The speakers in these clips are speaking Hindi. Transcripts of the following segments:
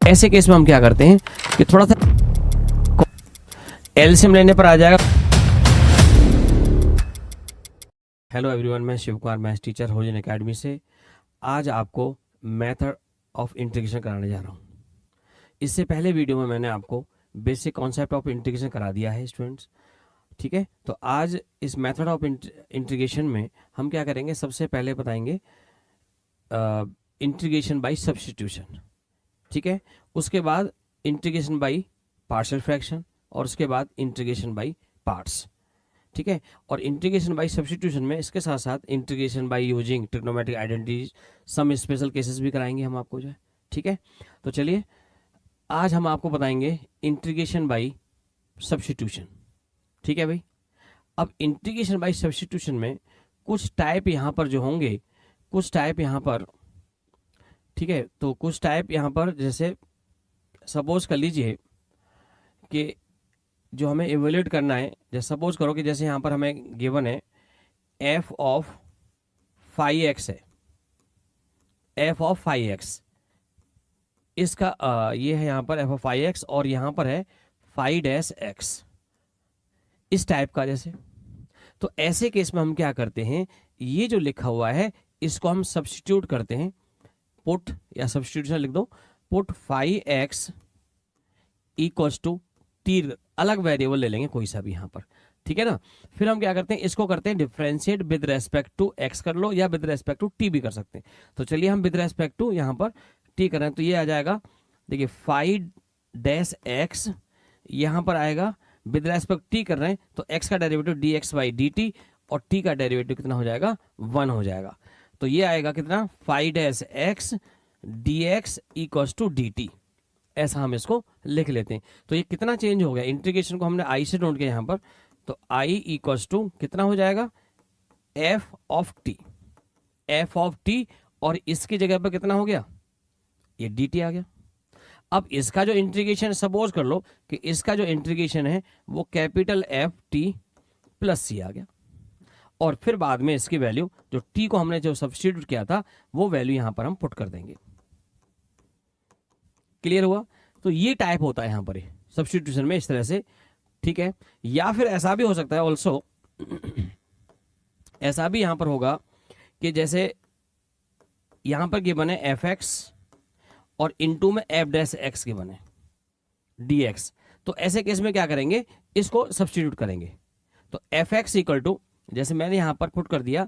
ऐसे केस में हम क्या करते हैं कि थोड़ा सा एलसीएम लेने पर आ जाएगा। हेलो एवरीवन, मैं शिव कुमार मैथ्स टीचर होजन एकेडमी से आज आपको मेथड ऑफ इंटीग्रेशन कराने जा रहा हूँ। इससे पहले वीडियो में मैंने आपको बेसिक कॉन्सेप्ट ऑफ इंटीग्रेशन करा दिया है स्टूडेंट्स, ठीक है। तो आज इस मेथड ऑफ इंटीग्रेशन में हम क्या करेंगे, सबसे पहले बताएंगे इंटीग्रेशन बाय सब्स्टिट्यूशन, ठीक है। उसके बाद इंटीग्रेशन बाय पार्शियल फ्रैक्शन और उसके बाद इंटीग्रेशन बाय पार्ट्स, ठीक है। और इंटीग्रेशन बाय सब्स्टिट्यूशन में इसके साथ साथ integration by using trigonometric identities, some special cases भी कराएंगे हम आपको जो है, ठीक है। तो चलिए आज हम आपको बताएंगे इंटीग्रेशन बाय सब्स्टिट्यूशन, ठीक है भाई। अब इंटीग्रेशन बाय सब्स्टिट्यूशन में कुछ टाइप यहाँ पर जो होंगे, कुछ टाइप यहाँ पर, ठीक है। तो कुछ टाइप यहाँ पर, जैसे सपोज कर लीजिए कि जो हमें इवेल्यूएट करना है, जैसे सपोज करो कि जैसे यहाँ पर हमें गिवन है f ऑफ 5x है, f ऑफ 5x, इसका ये है यहाँ पर f ऑफ 5x और यहाँ पर है 5-x, इस टाइप का। जैसे तो ऐसे केस में हम क्या करते हैं, ये जो लिखा हुआ है इसको हम सब्स्टिट्यूट करते हैं, पुट या सब्स्टिट्यूशन लिख दो, put 5x equals to t, अलग वेरिएबल ले लेंगे कोई सा भी यहाँ पर, ठीक है ना। फिर हम क्या करते हैं, इसको करते हैं differentiate with respect to x कर लो या विद रेस्पेक्ट टू t भी कर सकते हैं। तो चलिए हम विद रेस्पेक्ट टू यहाँ पर t कर रहे हैं, तो ये आ जाएगा, देखिए 5-x यहाँ पर आएगा, विद रेस्पेक्ट t कर रहे हैं तो x का डेरिवेटिव dx बाई dt और t का डेरिवेटिव कितना हो जाएगा, 1 हो जाएगा। तो ये आएगा कितना, 5-x dx equals to dt, ऐसा हम इसको लिख लेते हैं। तो ये कितना चेंज हो गया, इंटीग्रेशन को हमने i से नोट किया यहाँ पर, तो i इक्वल्स टू कितना हो जाएगा, f ऑफ t, और इसकी जगह पर कितना हो गया, ये dt आ गया। अब इसका जो इंटीग्रेशन, सपोज कर लो कि इसका जो इंटीग्रेशन है वो capital F t plus c आ गया, और फिर बाद में इसकी वैल्यू जो t को हमने जो सब्स्टिट्यूट किया था वो वैल्यू यहां पर हम पुट कर देंगे। क्लियर हुआ। तो ये टाइप होता है यहां पर सब्स्टिट्यूशन में, इस तरह से, ठीक है। या फिर ऐसा भी हो सकता है ऑल्सो, ऐसा भी यहां पर होगा कि जैसे यहां पर गिवन है fx और इनटू में f'(x) गिवन है dx, तो ऐसे केस में क्या करेंगे, इसको सब्स्टिट्यूट करेंगे। तो fx इक्वल टू, जैसे मैंने यहां पर पुट कर दिया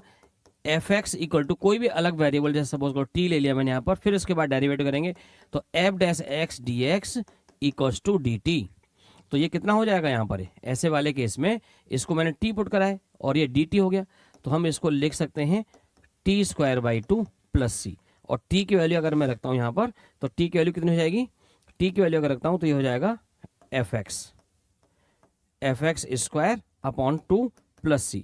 fx इक्वल टू कोई भी अलग वेरिएबल, जैसे सपोज करो t ले लिया मैंने यहां पर, फिर उसके बाद डेरिवेटिव करेंगे तो f'(x) dx equals to dt। तो ये कितना हो जाएगा यहाँ पर, ऐसे वाले केस में इसको मैंने t पुट करा है और ये dt हो गया, तो हम इसको लिख सकते हैं t² प्लस c, और t की वैल्यू अगर मैं रखता हूं यहाँ पर तो t की वैल्यू कितनी हो जाएगी, t की वैल्यू अगर रखता हूं तो ये हो जाएगा fx square upon 2 plus c,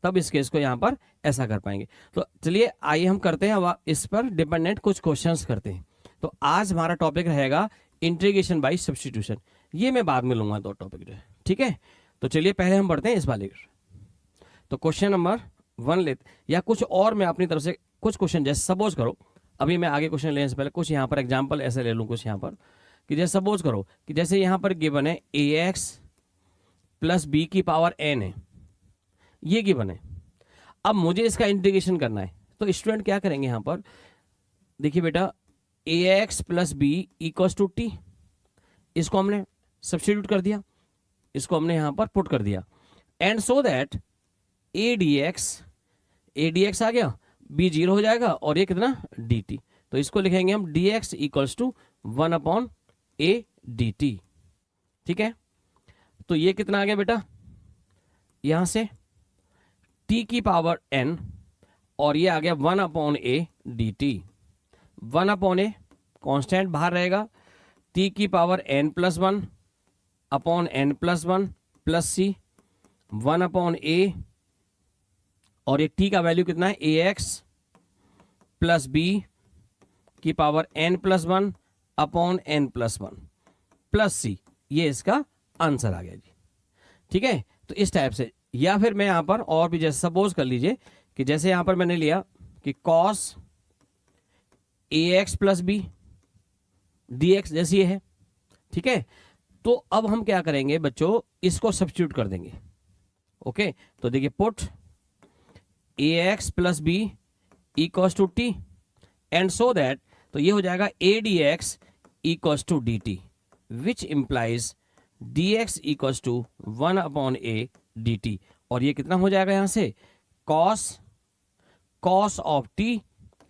तब इस केस को यहाँ पर ऐसा कर पाएंगे। तो चलिए आइए हम करते हैं, अब इस पर डिपेंडेंट कुछ क्वेश्चंस करते हैं। तो आज हमारा टॉपिक रहेगा इंटीग्रेशन बाय सब्स्टिट्यूशन, ये मैं बाद में लूंगा, दो टॉपिक जो है, ठीक है। तो चलिए पहले हम पढ़ते हैं इस वाले। तो क्वेश्चन नंबर 1 लेते, या कुछ और मैं अपनी तरफ से कुछ क्वेश्चन, जैसे सपोज करो, अभी मैं आगे क्वेश्चन लेने से पहले कुछ यहाँ पर एग्जाम्पल ऐसे ले लूँ कुछ यहाँ पर, कि जैसे सपोज करो कि जैसे यहाँ पर गिवन है ax प्लस बी की पावर n है, ये गिवन है। अब मुझे इसका इंटीग्रेशन करना है, तो स्टूडेंट क्या करेंगे यहाँ पर, देखिए बेटा, ax plus b equals to t, इसको हमने सब्स्टिट्यूट कर दिया, इसको हमने यहाँ पर पुट कर दिया, and so that a dx आ गया, b 0 हो जाएगा और ये कितना dt, तो इसको लिखेंगे हम dx equals to 1 upon a dt, ठीक है। तो ये कितना आ गया बेटा, यहां से t की पावर n और ये आ गया 1 upon a dt, 1 upon a constant बाहर रहेगा, t की power n plus 1 upon n plus 1 plus c, 1 upon a, और ये t का वैल्यू कितना है, ax प्लस b की power n plus 1 upon n plus 1 plus c, ये इसका आंसर आ गया जी, ठीक है। तो इस टाइप से, या फिर मैं यहां पर और भी, जैसे सपोज कर लीजिए कि जैसे यहां पर मैंने लिया कि cos ax plus b dx जैसी है, ठीक है। तो अब हम क्या करेंगे बच्चों, इसको सब्स्टिट्यूट कर देंगे। ओके, तो देखिए put ax plus b equals to t, and so that, तो ये हो जाएगा a dx equals to d t, which implies dx equals to 1 upon a dt। और ये कितना हो जाएगा यहां से, cos of t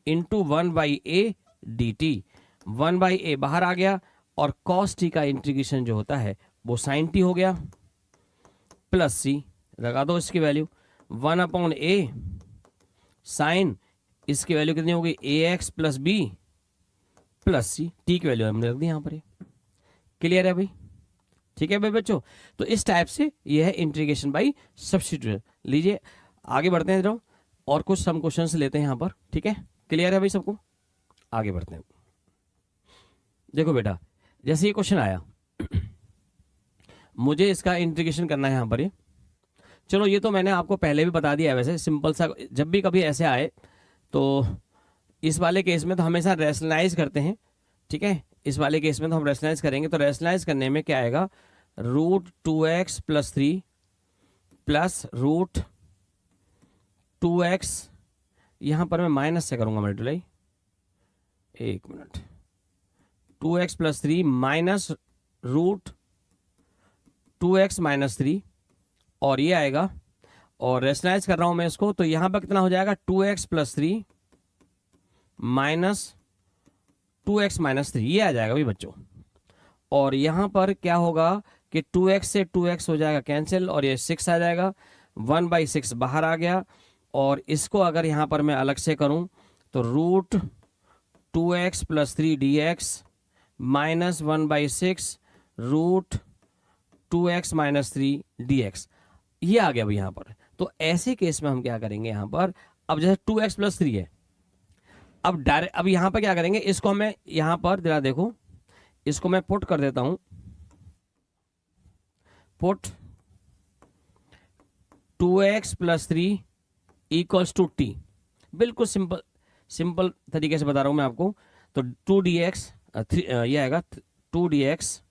into 1 by a d t. 1 by a बाहर आ गया, और cos t का इंटीग्रेशन जो होता है वो sin t हो गया, प्लस सी लगा दो इसकी वैल्यू, 1 अपॉन ए साइन, इसकी वैल्यू कितनी होगी, ए x plus B plus c, T की वैल्यू हमने रख दी यहाँ पर। क्लियर है भाई, ठीक है भाई बच्चों। तो इस टाइप से ये है इंटीग्रेशन बाई सब्स्टिट्यूशन। लीजिए आगे बढ़ते हैं जरा, और कुछ सम क्वेश्चंस लेते हैं यहाँ पर, ठीक है। क्लियर है भाई सबको, आगे बढ़ते हैं। देखो बेटा, जैसे ये क्वेश्चन आया मुझे इसका इंटीग्रेशन करना है यहाँ पर, ये चलो ये तो मैंने आपको पहले भी बता दिया है, वैसे सिंपल सा, जब भी कभी ऐसे आए तो इस वाले केस में तो हमेशा रैशनलाइज करते हैं, ठीक है। इस वाले केस में तो हम रैशनलाइज करेंगे, तो रैशनलाइज करने में क्या आएगा, root 2x plus 3 plus root 2x, यहां पर मैं माइनस से करूंगा मल्टीप्लाई, एक minute, 2x plus 3 minus root 2x minus 3, और ये आएगा, और रैशनलाइज कर रहा हूं मैं इसको, तो यहां पर कितना हो जाएगा, 2x plus 3 minus 2x minus 3, ये आ जाएगा भाई बच्चों। और यहां पर क्या होगा कि 2x से 2x हो जाएगा कैंसिल, और ये 6 आ जाएगा, 1/6 बाहर आ गया। और इसको अगर यहां पर मैं अलग से करूं तो root 2x plus 3 dx minus 1/6 root 2x minus 3 dx, ये आ गया भाई यहां पर। तो ऐसे केस में हम क्या करेंगे यहां पर, अब जैसे 2x प्लस 3 है, अब डायरेक्ट, अब यहां पर क्या करेंगे, इसको मैं यहां पर जरा देखो, इसको मैं पुट कर देता हूं, put 2x plus 3 equals to t, बिल्कुल सिंपल तरीके से बता रहा हूं मैं आपको। तो 2dx, ये आएगा 2dx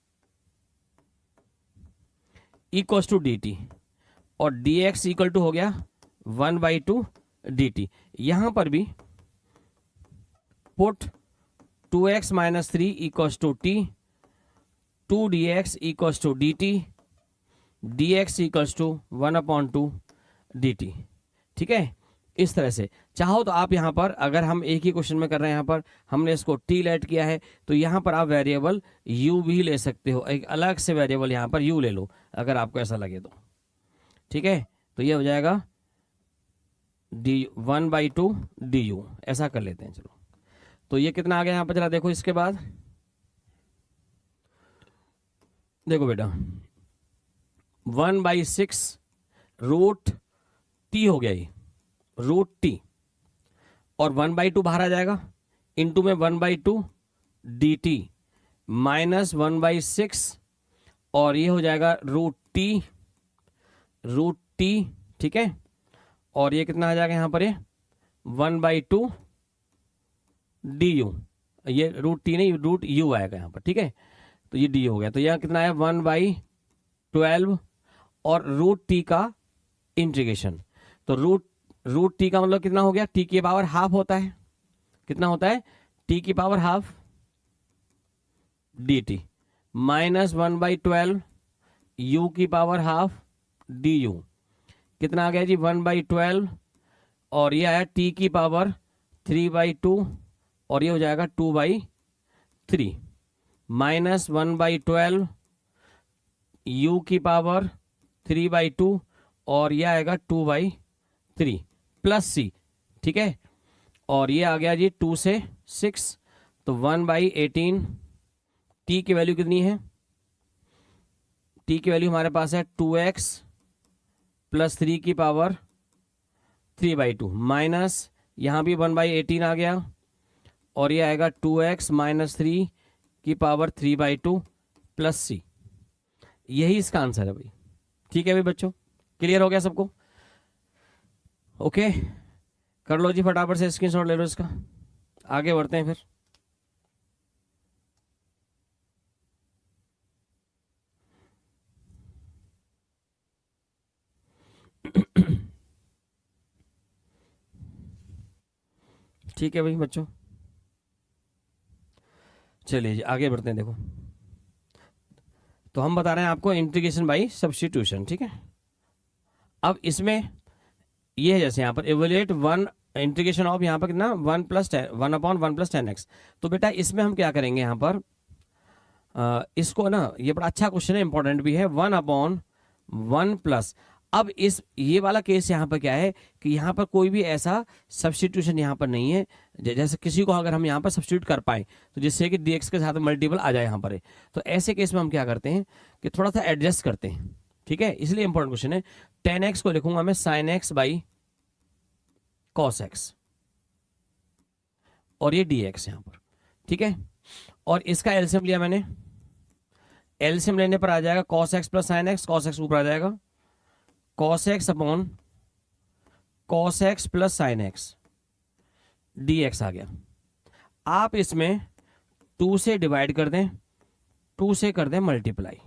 equals to d t, और dx इक्वल टू हो गया 1/2 dt। यहां पर भी put 2x minus 3 equals to t, 2dx equals to dt, dx equals to 1/2 dt, ठीक है। इस तरह से चाहो तो आप यहां पर, अगर हम एक ही क्वेश्चन में कर रहे हैं, यहां पर हमने इसको t लेट किया है, तो यहां पर आप वेरिएबल u भी ले सकते हो, एक अलग से वेरिएबल यहां पर u ले लो अगर आपको ऐसा लगे तो, ठीक है। तो ये हो जाएगा d1/2 du, ऐसा कर लेते हैं। चलो, तो ये कितना आ गया यहां पर, जरा देखो इसके बाद, देखो बेटा 1/6 रूट टी हो गया, ये रूट टी, और 1/2 बाहर आ जाएगा, इंटू में 1/2 डी टी माइनस 1/6, और ये हो जाएगा रूट टी, ठीक है। और ये कितना आ जाएगा यहाँ पर, ये 1/2 डी यू, ये रूट टी नहीं रूट यू आएगा यहाँ पर, ठीक है। तो ये डी हो गया, तो यहाँ कितना है 1/12, और रूट टी का इंटीग्रेशन, तो रूट टी का मतलब कितना हो गया, टी की पावर हाफ होता है, कितना होता है, टी की power half D T minus 1/12 you की पावर हाफ डी यू, कितना आ गया जी 1/12, और ये आया टी की पावर 3/2, और ये हो जाएगा 2/3 माइनस 1/12 यू की पावर 3/2, और ये आएगा 2/3 प्लस सी, ठीक है। और ये आ गया जी 2 से 6, तो 1/18, टी की वैल्यू कितनी है, टी की वैल्यू हमारे पास है 2x प्लस 3 की पावर 3/2 माइनस, यहाँ भी 1/18 आ गया, और ये आएगा 2x माइनस 3 की पावर 3/2 प्लस सी, यही इसका आंसर है भाई, ठीक है भाई बच्चों। क्लियर हो गया सबको, ओके। कर लो जी फटाफट से स्क्रीनशॉट ले लो इसका, आगे बढ़ते हैं फिर। ठीक है भाई बच्चों, चलिए जी आगे बढ़ते हैं। देखो, तो हम बता रहे हैं आपको इंटीग्रेशन बाई सब्स्टिट्यूशन, ठीक है। अब इसमें ये है, जैसे यहाँ पर इवेल्युएट वन इंटीग्रेशन ऑफ, यहाँ पर कितना 1/1 + 10x। तो बेटा इसमें हम क्या करेंगे यहाँ पर, इसको ना, ये बड़ा अच्छा क्वेश्चन है, इंपॉर्टेंट भी है। 1/1 अब इस ये वाला केस यहाँ पर क्या है कि यहाँ पर कोई भी ऐसा सब्स्टिट्यूशन यहाँ पर नहीं है, जैसे किसी को अगर हम यहाँ पर सब्स्टिट्यूट कर पाए तो जिससे कि dx के साथ मल्टीपल आ जाए यहाँ पर, तो ऐसे केस में हम क्या करते हैं कि थोड़ा सा एडजस्ट करते हैं, ठीक है। इसलिए इंपॉर्टेंट क्वेश्चन है। 10x को लिखूंगा मैं sin x by cos x, और ये dx यहाँ पर, ठीक है। और इसका एलसीएम लिया मैंने, एलसीएम लेने पर आ जाएगा cos x + sin x, cos x ऊपर आ जाएगा, cos x upon cos x + sin x dx आ गया। आप इसमें 2 से डिवाइड कर दें, 2 से कर दें multiply,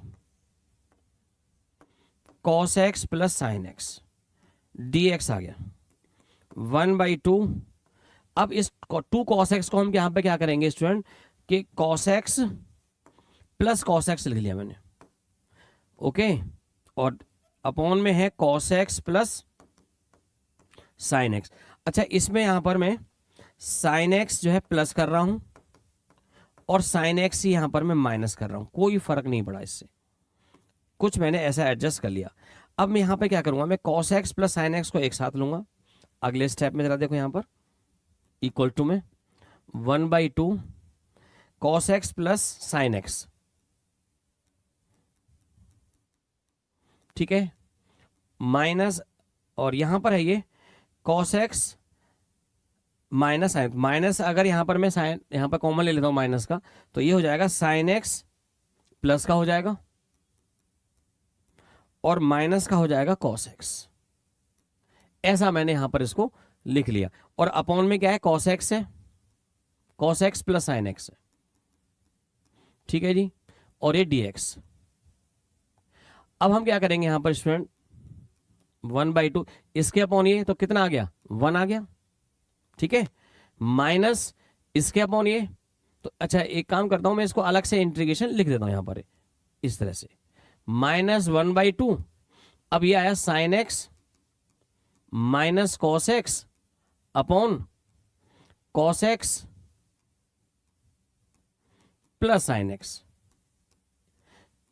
cos x + sin x dx आ गया 1/2। अब इस 2 cos x को हम यहाँ पे क्या करेंगे स्टूडेंट कि cos x + cos x लिख लिया मैंने, ओके। और अपॉन में है cos x + sin x। अच्छा, इसमें यहां पर मैं sin x जो है प्लस कर रहा हूं और sin x ही यहां पर मैं माइनस कर रहा हूं, कोई फर्क नहीं पड़ा इससे, कुछ मैंने ऐसा एडजस्ट कर लिया। अब मैं यहां पे क्या करूंगा, मैं cos x + sin x को एक साथ लूंगा। अगले स्टेप में जरा देखो, यहां पर इक्वल टू में 1/2 cos x + sin x, ठीक है, माइनस, और यहां पर है ये cos x minus sin, minus अगर यहां पर मैं साइन यहां पर कॉमन ले लेता हूं माइनस का, तो ये हो जाएगा sin x प्लस का हो जाएगा और माइनस का हो जाएगा cos x। ऐसा मैंने यहां पर इसको लिख लिया, और अपॉन में क्या है, cos x है, cos x + sin x है, ठीक है जी, और ये dx। अब हम क्या करेंगे यहां पर स्टूडेंट, 1/2 इसके अपॉन ये, तो कितना आ गया, 1 आ गया, ठीक है, माइनस इसके अपॉन ये, तो अच्छा एक काम करता हूं, मैं इसको अलग से इंटीग्रेशन लिख देता हूं यहां पर इस तरह से, -1/2। अब ये आया sin x minus cos x upon cos x + sin x।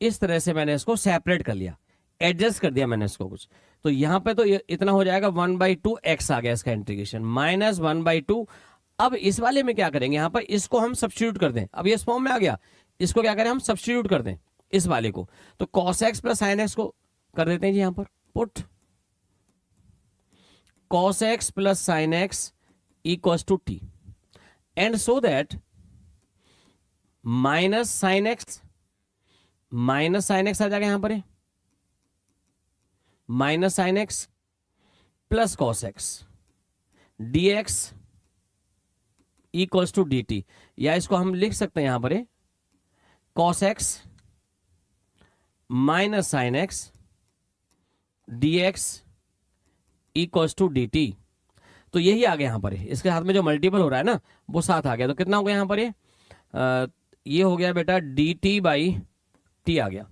इस तरह से मैंने इसको सेपरेट कर लिया, एडजस्ट कर दिया मैंने इसको कुछ। तो यहां पे तो इतना हो जाएगा 1/2 x आ गया इसका इंटीग्रेशन, -1/2। अब इस वाले में क्या करेंगे, यहां पर इसको हम सब्स्टिट्यूट कर दें, अब ये इस फॉर्म में आ गया, इसको क्या करें हम सब्स्टिट्यूट कर दें इस वाले को, तो cos x + sin x को कर देते हैं जी यहां पर put, cos x + sin x = t, and so that -sin x आ जाएगा यहां पर, -sin x + cos x dx = dt, या इसको हम लिख सकते हैं यहां पर cos x - sin x dx = dt। तो यही आ गया यहां पर, इसके साथ में जो मल्टीपल हो रहा है ना वो साथ आ गया, तो कितना हो गया यहां पर, ये हो गया बेटा dt/t आ गया,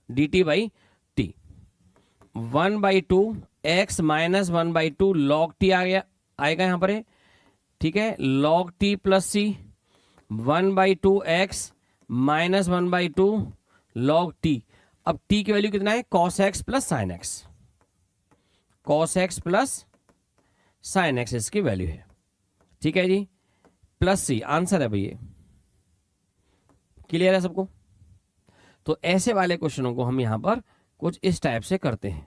dt/t। 1/2 x - 1/2 log t आ गया, आएगा यहां पर, ठीक है, log t + c 1/2 x - 1/2 log t। अब t की वैल्यू कितना है, cos x + sin x, cos x + sin x इसकी वैल्यू है, ठीक है जी, +c आंसर है भैया। क्लियर है सबको? तो ऐसे वाले क्वेश्चनों को हम यहां पर कुछ इस टाइप से करते हैं,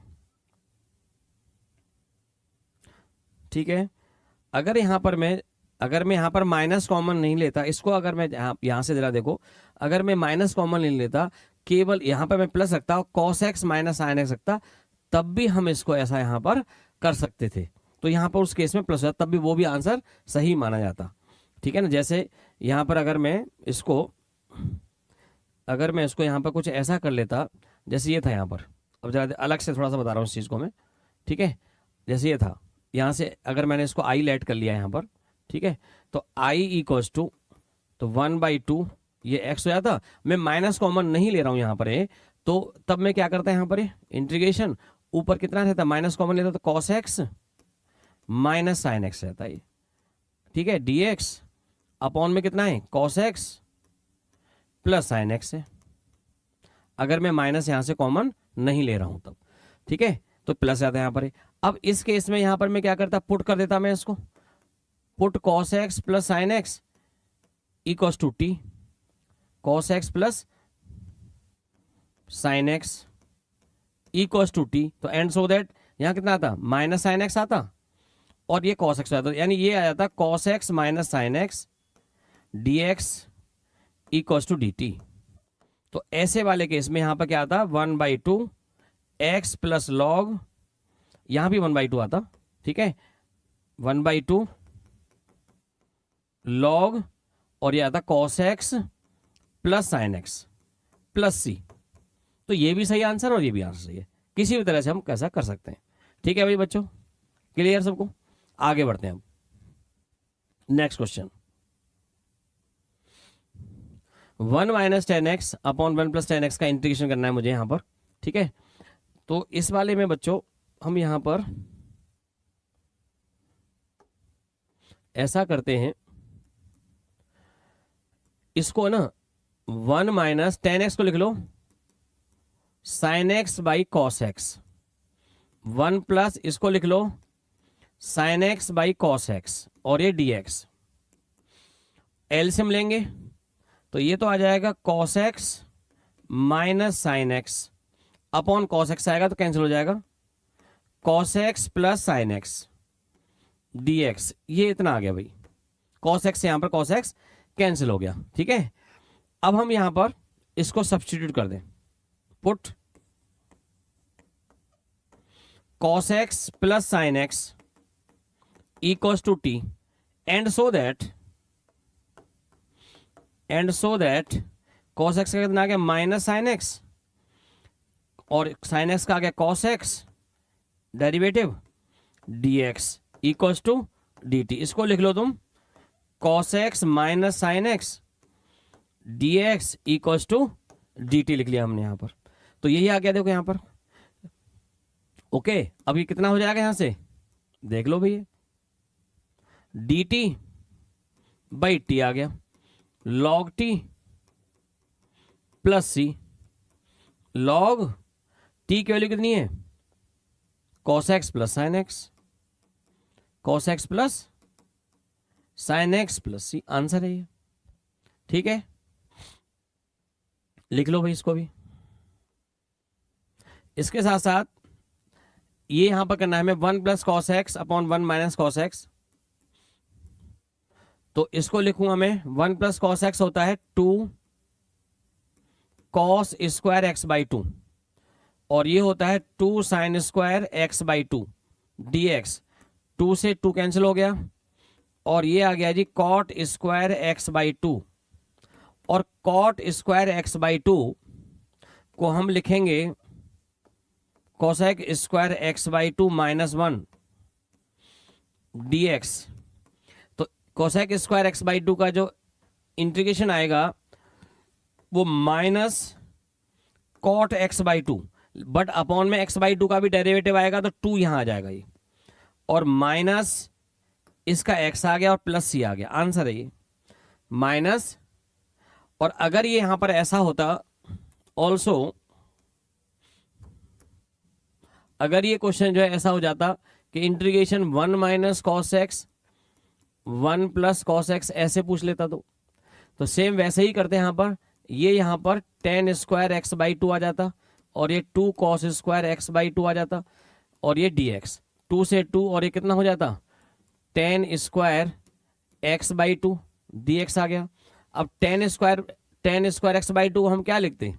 ठीक है। अगर मैं यहां पर माइनस कॉमन नहीं लेता इसको, अगर मैं यहां से जरा देखो, अगर मैं माइनस कॉमन नहीं लेता, केवल यहां पर मैं प्लस रखता, cos x - sin x रखता, तब भी हम इसको ऐसा यहां पर कर सकते थे। तो यहां पर उस केस में प्लस होता, तब भी वो भी आंसर सही माना जाता, ठीक है ना। जैसे यहां पर अगर मैं इसको यहां पर कुछ ऐसा कर लेता, जैसे ये था यहां पर, अब जरा अलग से थोड़ा सा बता रहा हूं इस चीज को मैं, ठीक है। जैसे ये था, यहां से अगर मैंने इसको i लेट कर लिया यहां पर, ठीक है। तो आई इक्वल्स टू, तो 1/2 ये एक्स हो जाता। मैं माइनस कॉमन नहीं ले रहा हूं यहाँ पर तो तब मैं क्या करता है यहाँ पर इंटीग्रेशन, ऊपर कितना रहता है माइनस कॉमन लेता तो cos x minus sine x रहता है, ठीक है। डी एक्स अपॉन में कितना है cos x plus sine x है, अगर मैं माइनस यहां से कॉमन नहीं ले रहा हूं तब, ठीक है। तो प्लस आता है यहाँ पर। अब इस केस में यहां पर मैं क्या करता, पुट कर देता मैं इसको, put cos x plus sine x equals to t, cos x plus sine x equals to t. तो एंड सो दैट यहां कितना आता माइनस साइन एक्स आता और ये कॉस एक्स आता, यानी ये आ जाता cos x minus sine x d x equals to d t. तो ऐसे वाले केस में यहां पर क्या आता 1/2 एक्स प्लस लॉग, यहां भी 1/2 आता, ठीक है, 1/2 लॉग और ये आता cos x plus sine x plus c. तो ये भी सही आंसर और ये भी आंसर सही है, किसी भी तरह से हम कैसा कर सकते हैं, ठीक है भाई बच्चों, क्लियर सबको। आगे बढ़ते हैं हम next question. 1 minus 10x upon 1 plus 10x का इंटीग्रेशन करना है मुझे यहां पर, ठीक है। तो इस वाले में बच्चों हम यहां पर ऐसा करते हैं, इसको ना 1 माइनस 10x को लिख लो sine x by cos x, 1 plus इसको लिख लो sine x by cos x और ये डी एक्स। एलसीएम लेंगे तो ये तो आ जाएगा cos x minus sine x upon cos x आएगा तो कैंसिल हो जाएगा, cos x plus sine x d x. ये इतना आ गया भाई, कॉस एक्स से यहां पर कॉस एक्स कैंसिल हो गया, ठीक है। अब हम यहां पर इसको सब्स्टिट्यूट कर दें, put cos x plus sine x equals to t and so that cos x का कितना आ गया माइनस साइन एक्स और साइन एक्स का आ गया cos x derivative dx equals to dt। इसको लिख लो तुम cos x minus sine x dx equals to dt लिख लिया हमने यहां पर। तो यही आ गया देखो यहां पर, ओके। अब ये कितना हो जाएगा यहां से देख लो भैया, dt बाई टी आ गया, log t plus c, log t की वैल्यू कितनी है cos x plus sine x, cos x plus sine x plus c, answer है ये, ठीक है। लिख लो भाई इसको भी। इसके साथ साथ ये यहां पर करना है हमें 1 plus cos x upon 1 minus cos x. तो इसको लिखूंगा मैं 1 प्लस कॉस एक्स होता है 2 कॉस स्क्वायर एक्स बाई 2 और ये होता है 2 sign square x by 2 d x. 2 से 2 कैंसिल हो गया और ये आ गया जी कॉट स्क्वायर एक्स बाई 2 और कॉट स्क्वायर एक्स बाई 2 को हम लिखेंगे cosec square x by 2 minus 1 d x. तो कोसेक स्क्वायर एक्स बाई 2 का जो इंटीग्रेशन आएगा वो minus cot x by 2, but upon में एक्स बाई 2 का भी डेरिवेटिव आएगा तो 2 यहां आ जाएगा ये, और माइनस इसका एक्स आ गया और प्लस सी आ गया, आंसर है ये माइनस। और अगर ये यहां पर ऐसा होता ऑल्सो, अगर ये क्वेश्चन जो है ऐसा हो जाता कि integration 1 minus cos x 1 plus cos x ऐसे पूछ लेता तो सेम वैसे ही करते हैं यहां पर। ये यहां पर टेन स्क्वायर एक्स बाई 2 आ जाता और ये 2 कॉस स्क्वायर एक्स बाई 2 आ जाता और ये डी एक्स 2 से 2 और ये कितना हो जाता tan square x by 2 d x आ गया। अब टेन स्क्वायर एक्स बाई 2 हम क्या लिखते हैं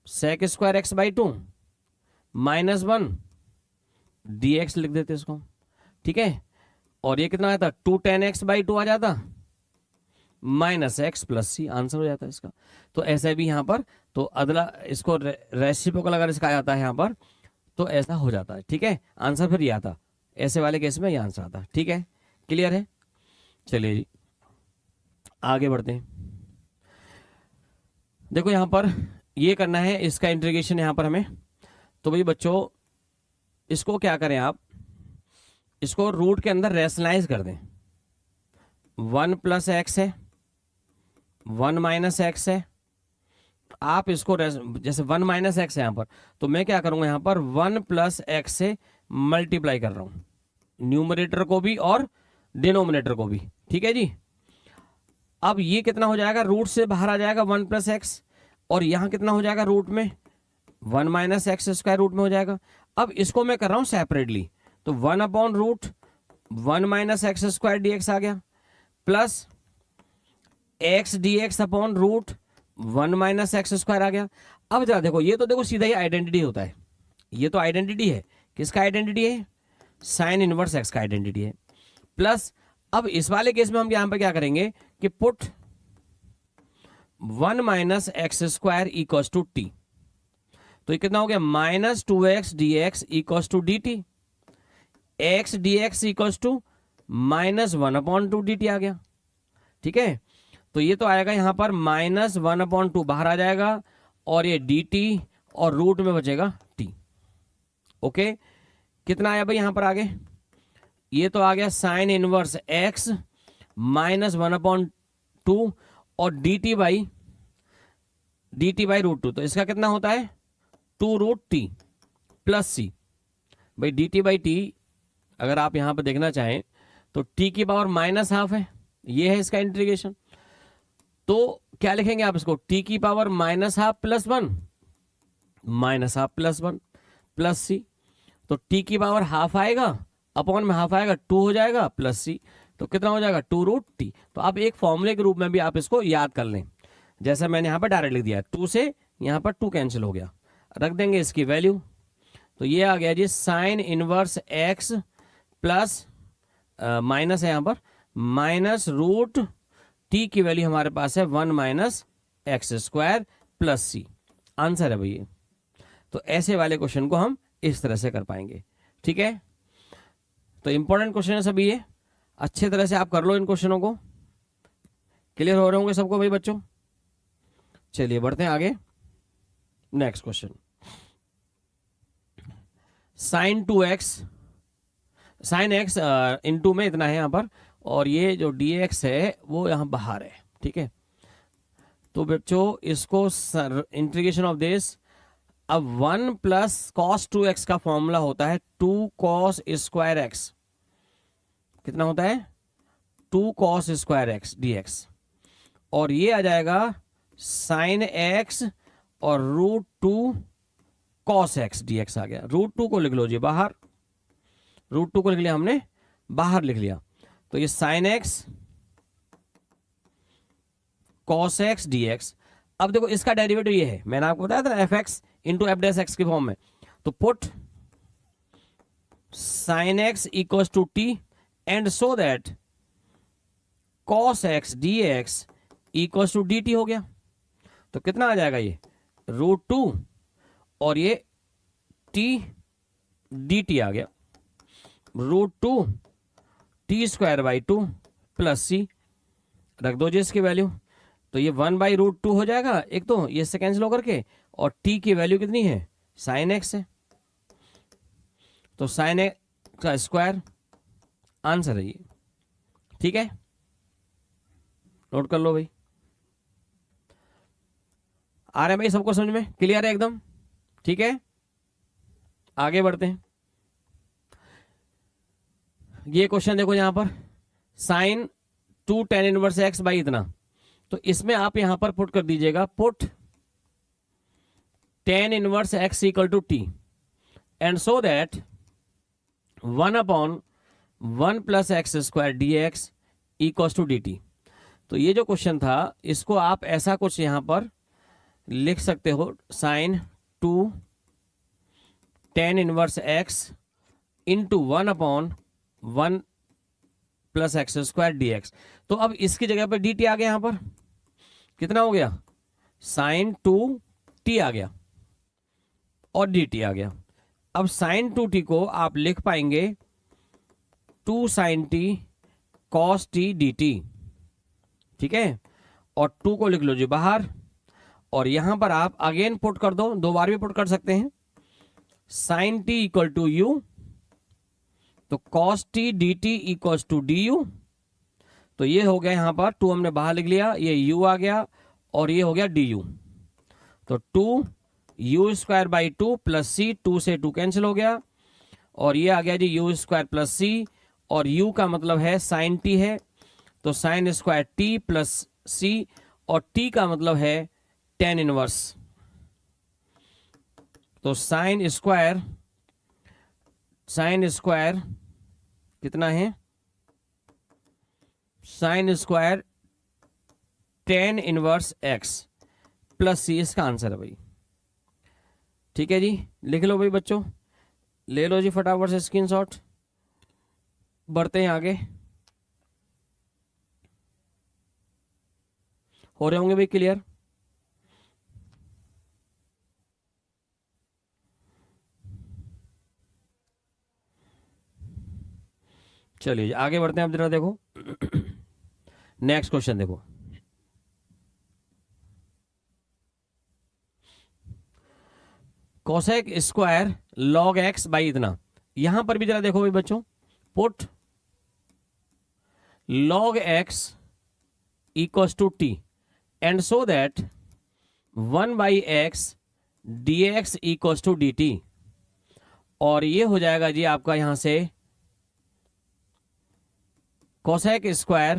sec square x by 2 minus 1 d x लिख देते इसको, ठीक है। और ये कितना आता 2 टेन एक्स बाई 2 आ जाता minus x plus c, answer हो जाता है इसका। तो ऐसे भी यहां पर तो अदला इसको रेसिप्रोकल अगर इसका आता है यहां पर तो ऐसा हो जाता है, ठीक है। आंसर फिर ये आता, ऐसे वाले केस में ये आंसर आता, ठीक है, क्लियर है? चलिए जी आगे बढ़ते हैं। देखो यहां पर ये करना है, इसका इंटीग्रेशन यहां पर हमें। तो भाई बच्चों इसको क्या करें, आप इसको रूट के अंदर रैशनलाइज कर दें। 1 प्लस एक्स है, 1 माइनस एक्स है। आप इसको जैसे 1 माइनस एक्स है यहां पर, तो मैं क्या करूंगा यहां पर 1 प्लस एक्स से मल्टीप्लाई कर रहा हूं, न्यूमरेटर को भी और डिनोमिनेटर को भी। ठीक है जी। अब ये कितना हो जाएगा, रूट से बाहर आ जाएगा 1 प्लस एक्स, और यहां कितना हो जाएगा रूट में 1 माइनस एक्स स्क्वायर रूट में हो जाएगा। अब इसको मैं कर रहा हूं सेपरेटली, तो 1 upon root 1 minus x square d x आ गया, plus x d x upon root 1 minus x square आ गया। अब जरा देखो, ये तो देखो सीधा ही आइडेंटिटी होता है, ये तो आइडेंटिटी है। किसका आइडेंटिटी है? साइन इनवर्स एक्स का आइडेंटिटी है। प्लस अब इस वाले केस में हम यहां पर क्या करेंगे कि put 1 minus x square equal to t, तो ये कितना हो गया minus 2x dx equal to d t, x d x equal to minus 1 upon 2 d t आ गया। ठीक है, तो ये तो आएगा यहां पर माइनस 1 अपॉन 2 बाहर आ जाएगा, और ये डी टी और रूट में बचेगा टी। ओके, कितना आया भाई यहां पर आगे? ये तो आ गया sign inverse x minus 1 upon 2 और डी टी बाई रूट 2, तो इसका कितना होता है 2 रूट टी प्लस सी। भाई डी टी बाई टी अगर आप यहां पर देखना चाहें तो टी की पावर माइनस हाफ है, ये है इसका इंटीग्रेशन। तो क्या लिखेंगे आप इसको, टी की power minus half plus 1, minus half plus 1 plus c. तो टी की पावर हाफ आएगा, अपॉन में हाफ आएगा, 2 हो जाएगा प्लस सी, तो कितना हो जाएगा 2 रूट टी। तो आप एक फॉर्मूले के रूप में भी आप इसको याद कर लें, जैसा मैंने यहां पर डायरेक्ट लिख दिया, 2 से यहां पर 2 कैंसिल हो गया, रख देंगे इसकी वैल्यू। तो ये आ गया जी sine inverse x plus minus है यहां पर माइनस रूट टी की वैल्यू हमारे पास है 1 minus x square plus c. Answer है भैया। तो ऐसे वाले क्वेश्चन को हम इस तरह से कर पाएंगे। ठीक है, तो इंपॉर्टेंट क्वेश्चन है सभी, ये अच्छे तरह से आप कर लो इन क्वेश्चनों को। क्लियर हो रहे होंगे सबको भाई बच्चों? चलिए बढ़ते हैं आगे। Next question, sine 2x sine x into में इतना है यहां पर, और ये जो dx है वो यहां बाहर है। ठीक है, तो बच्चों इसको इंटीग्रेशन ऑफ दिस, अब 1 प्लस कॉस 2x का फॉर्मूला होता है 2 कॉस स्क्वायर एक्स, कितना होता है 2 कॉस स्क्वायर एक्स dx, और ये आ जाएगा साइन एक्स और रूट 2 कॉस एक्स dx आ गया। रूट 2 को लिख लो जी बाहर, रूट 2 को लिख लिया हमने बाहर लिख लिया, तो ये sign x cos x dx। अब देखो इसका डेरिवेटिव ये है, मैंने आपको बताया था f x into f dash x के फॉर्म में, तो put sine x equal to t and so that cos x dx equal to d t हो गया। तो कितना आ जाएगा ये रूट 2 और ये टी डी टी आ गया, root 2 t square by 2 plus c, रख दो जी इसकी वैल्यू, तो ये 1 बाई रूट 2 हो जाएगा, एक तो ये से कैंसिल होकर के, और टी की वैल्यू कितनी है साइन एक्स है, तो साइन एक्स का स्क्वायर आंसर है ये। ठीक है, नोट कर लो भाई। आ रहे हैं भाई सबको समझ में? क्लियर है एकदम? ठीक है, आगे बढ़ते हैं। ये क्वेश्चन देखो यहां पर sine 2 tan inverse x by इतना, तो इसमें आप यहां पर पुट कर दीजिएगा, put tan inverse x equal to t and so that 1 upon 1 plus x square d x equal to d t. तो ये जो क्वेश्चन था इसको आप ऐसा कुछ यहां पर लिख सकते हो, sine 2 tan inverse x into 1 upon 1 plus x square d x. तो अब इसकी जगह पर डी टी आ गया, यहां पर कितना हो गया साइन 2 टी आ गया और डी टी आ गया। अब साइन 2 टी को आप लिख पाएंगे 2 sine t cos t d t, ठीक है, और 2 को लिख लो जी बाहर, और यहां पर आप अगेन पुट कर दो, 2 बार भी पुट कर सकते हैं, sine t equal to u, तो cos t d t equal to d u, तो ये हो गया यहां पर 2 हमने बाहर लिख लिया, ये u आ गया और ये हो गया डी यू, तो 2 you square by 2 plus c, 2 से 2 कैंसिल हो गया, और ये आ गया जी यू स्क्वायर प्लस सी, और u का मतलब है साइन टी है, तो sine square t plus c, और t का मतलब है टेन इनवर्स, तो साइन स्क्वायर कितना है, sine square tan inverse x plus c इसका आंसर है भाई। ठीक है जी, लिख लो भाई बच्चों, ले लो जी फटाफट से स्क्रीनशॉट, बढ़ते हैं आगे। हो रहे होंगे भाई क्लियर? चलिए आगे बढ़ते हैं, अब जरा देखो नेक्स्ट क्वेश्चन देखो, cosec square log x by इतना, यहां पर भी जरा देखो भाई बच्चों, put log x equals to t and so that 1 by x d x equals to d t, और ये हो जाएगा जी आपका यहां से कोसेक स्क्वायर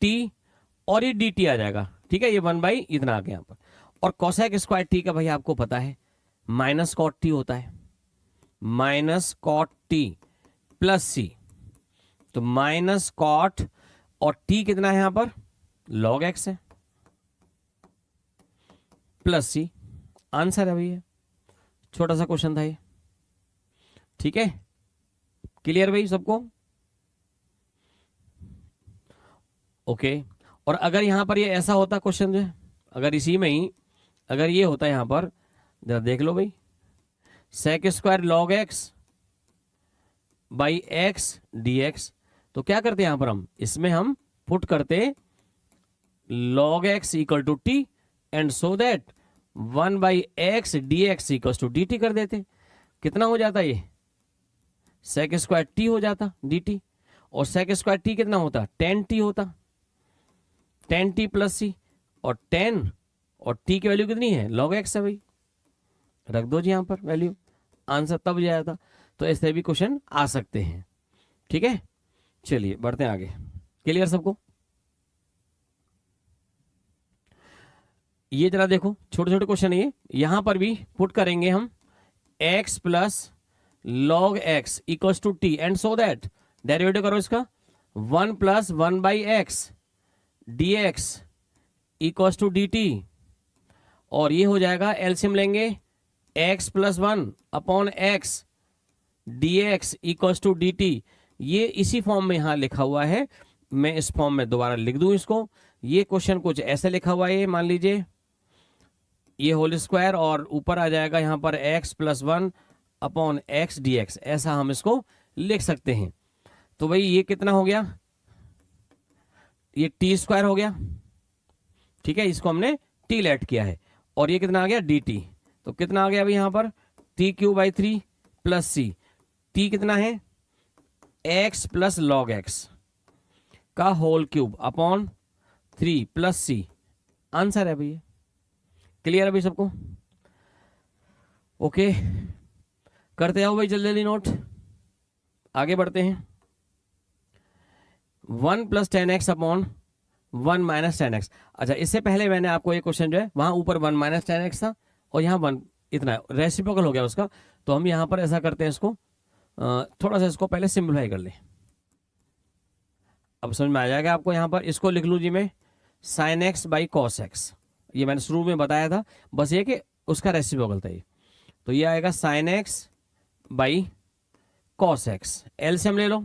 टी, और ये डी टी आ जाएगा, ठीक है, ये 1 बाई इतना आ गया यहां पर, और कोसेक स्क्वायर टी का भाई आपको पता है माइनस कॉट टी होता है, minus cot T plus c, तो माइनस कॉट, और टी कितना है यहां पर लॉग एक्स है, प्लस सी, आंसर है भैया, छोटा सा क्वेश्चन था ये। ठीक है, क्लियर भाई सबको? ओके, और अगर यहां पर ये ऐसा होता क्वेश्चन जो है, अगर इसी में ही अगर ये होता है यहां पर, जरा देख लो भाई, sec square log x by x d x, तो क्या करते हैं यहां पर इसमें हम पुट करते log x equal to t and so that 1 by x d x equal to d t कर देते, कितना हो जाता ये सेक स्क्वायर टी हो जाता डी टी, और सेक स्क्वायर टी कितना होता 10 टी होता, 10 टी प्लस सी, और 10 और टी की वैल्यू कितनी है लॉग एक्स है भाई, रख दो जी यहां पर वैल्यू, आंसर तब जाता, तो ऐसे भी क्वेश्चन आ सकते हैं। ठीक है, चलिए बढ़ते हैं आगे, क्लियर सबको? ये जरा देखो छोटे छोटे क्वेश्चन है ये, यहां पर भी पुट करेंगे हम x plus log x equals to t and so that derivative करो इसका 1 plus 1 by x d x equals to d t, और ये हो जाएगा एलसीएम लेंगे x plus 1 upon x d x equals to d t, ये इसी फॉर्म में यहां लिखा हुआ है, मैं इस फॉर्म में दोबारा लिख दूं इसको, ये क्वेश्चन कुछ ऐसे लिखा हुआ है, मान लीजिए ये होल स्क्वायर, और ऊपर आ जाएगा यहां पर x plus 1 upon x d x, ऐसा हम इसको लिख सकते हैं। तो भाई ये कितना हो गया, ये टी स्क्वायर हो गया, ठीक है, इसको हमने टी लेट किया है, और ये कितना आ गया डी टी, तो कितना आ गया अभी यहां पर t q by 3 plus c, t कितना है एक्स प्लस लॉग एक्स का whole cube upon 3 plus c, answer है भैया। क्लियर अभी सबको? ओके, करते जाओ भाई जल्दी जल्दी नोट, आगे बढ़ते हैं। 1 plus 10x upon 1 minus 10x, अच्छा इससे पहले मैंने आपको ये क्वेश्चन जो है वहां ऊपर 1 माइनस 10x था, और यहाँ 1 इतना रेसिप्रोकल हो गया उसका, तो हम यहां पर ऐसा करते हैं इसको थोड़ा सा इसको पहले सिंप्लीफाई कर ले, अब समझ में आ जाएगा आपको। यहां पर इसको लिख लूँ जी मैं sign x by cos x, ये मैंने शुरू में बताया था, बस ये कि उसका रेसिप्रोकल था ये, तो ये आएगा sign x by cos x, LCM ले लो,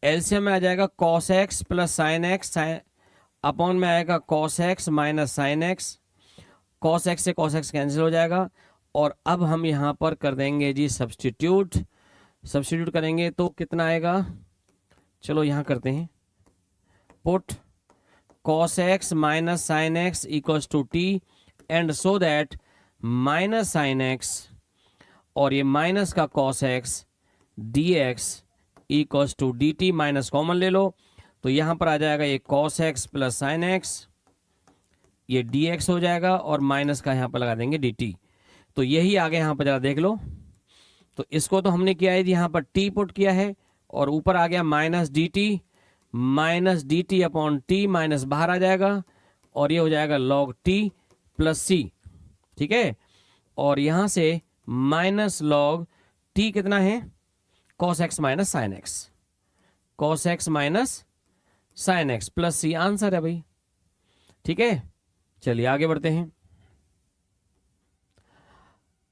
एलसीएम में आ जाएगा cos x plus sine x, upon में आएगा cos x minus sine x, cos x से कॉस एक्स कैंसिल हो जाएगा, और अब हम यहां पर कर देंगे जी सब्स्टिट्यूट करेंगे, तो कितना आएगा चलो यहां करते हैं, put cos x minus sine x equals to t and so that minus sine x और ये माइनस का cos x dx equals to dt, minus common ले लो तो यहां पर आ जाएगा ये cos x plus sine x, ये dx हो जाएगा और माइनस का यहां पर लगा देंगे dt। तो यही आगे यहां पर जरा देख लो, तो इसको तो हमने किया है यहां पर t पुट किया है और ऊपर आ गया minus D t upon T, minus बाहर आ जाएगा और ये हो जाएगा log t प्लस सी, ठीक है। और यहां से माइनस log t कितना है, cos x minus sine x, cos x minus sine x plus c answer है भाई, ठीक है। चलिए आगे बढ़ते हैं,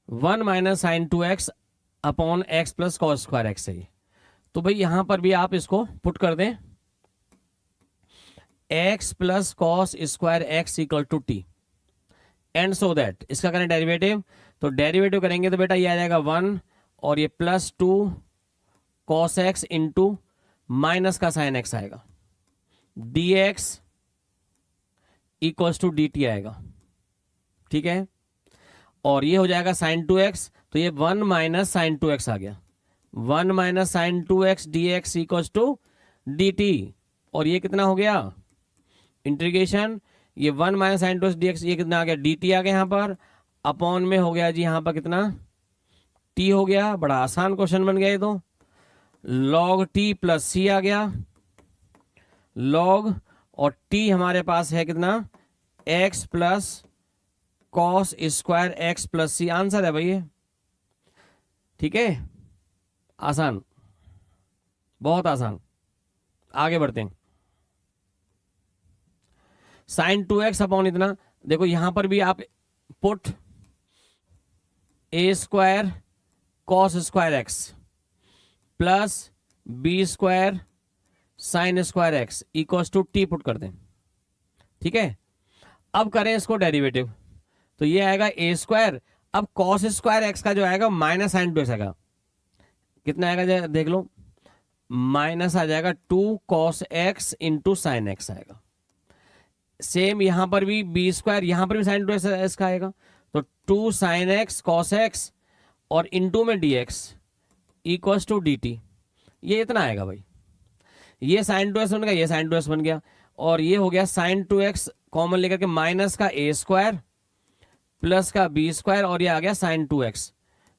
1 minus sine 2x upon x plus cos square x है। तो भाई यहां पर भी आप इसको पुट कर दें, x plus cos square x equal to t and so that इसका करें डेरिवेटिव, तो डेरिवेटिव करेंगे तो बेटा ये आ जाएगा 1 और ये plus 2 cos x into minus का साइन एक्स आएगा, dx इक्वल्स टू dt आएगा, ठीक है। और ये हो जाएगा साइन 2x, तो ये 1 माइनस साइन 2x आ गया, 1 minus sine 2x dx equals to dt। और ये कितना हो गया इंटीग्रेशन, ये 1 माइनस साइन 2x dx, ये कितना आ गया dt आ गया यहाँ पर, अपॉन में हो गया जी यहाँ पर कितना t हो गया। बड़ा आसान क्वेश्चन बन गया ये तो, log t प्लस सी आ गया, log और t हमारे पास है कितना x plus cos square x plus c, answer है भाई ये, ठीक है। आसान, बहुत आसान। आगे बढ़ते हैं, साइन 2x अपॉन इतना, देखो यहां पर भी आप put a square cos square x plus b square sine square x equals to T put कर दें, ठीक है। अब करें इसको डेरिवेटिव, तो ये आएगा ए स्क्वायर, अब कॉस स्क्वायर एक्स का जो आएगा माइनस साइन 2x आएगा, कितना आएगा देख लो, माइनस आ जाएगा 2 cos x into sine x आएगा। सेम यहां पर भी बी स्क्वायर, यहां पर भी साइन 2x का आएगा, तो 2 साइन एक्स कॉस एक्स और इंटू में d x equals to d t, ये इतना आएगा भाई। ये साइन 2x बन गया, ये साइन 2x बन गया और ये हो गया साइन 2x कॉमन लेकर के माइनस का ए स्क्वायर प्लस का बी स्क्वायर और ये आ गया sine 2x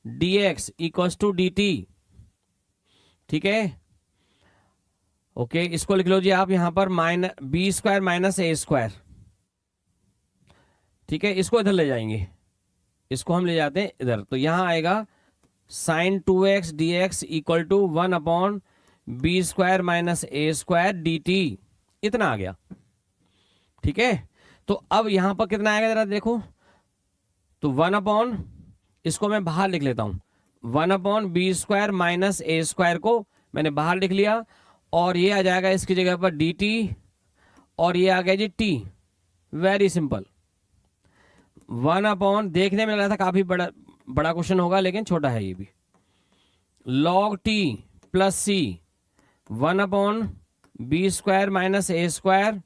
dx equals to dt, ठीक है। ओके, इसको लिख लो जी आप यहां पर B square minus a square, ठीक है। इसको इधर ले जाएंगे, इसको हम ले जाते हैं इधर, तो यहां आएगा sine 2x dx equal to 1 upon b square minus a square dt, इतना आ गया, ठीक है। तो अब यहां पर कितना आएगा जरा देखो, तो 1 अपॉन, इसको मैं बाहर लिख लेता हूं, 1 upon b square minus a square को मैंने बाहर लिख लिया और ये आ जाएगा इसकी जगह पर डी टी और ये आ गया G T, very simple. 1 upon, देखने में लग रहा था काफी बड़ा क्वेश्चन होगा लेकिन छोटा है ये भी, log t plus c 1 upon b square minus a square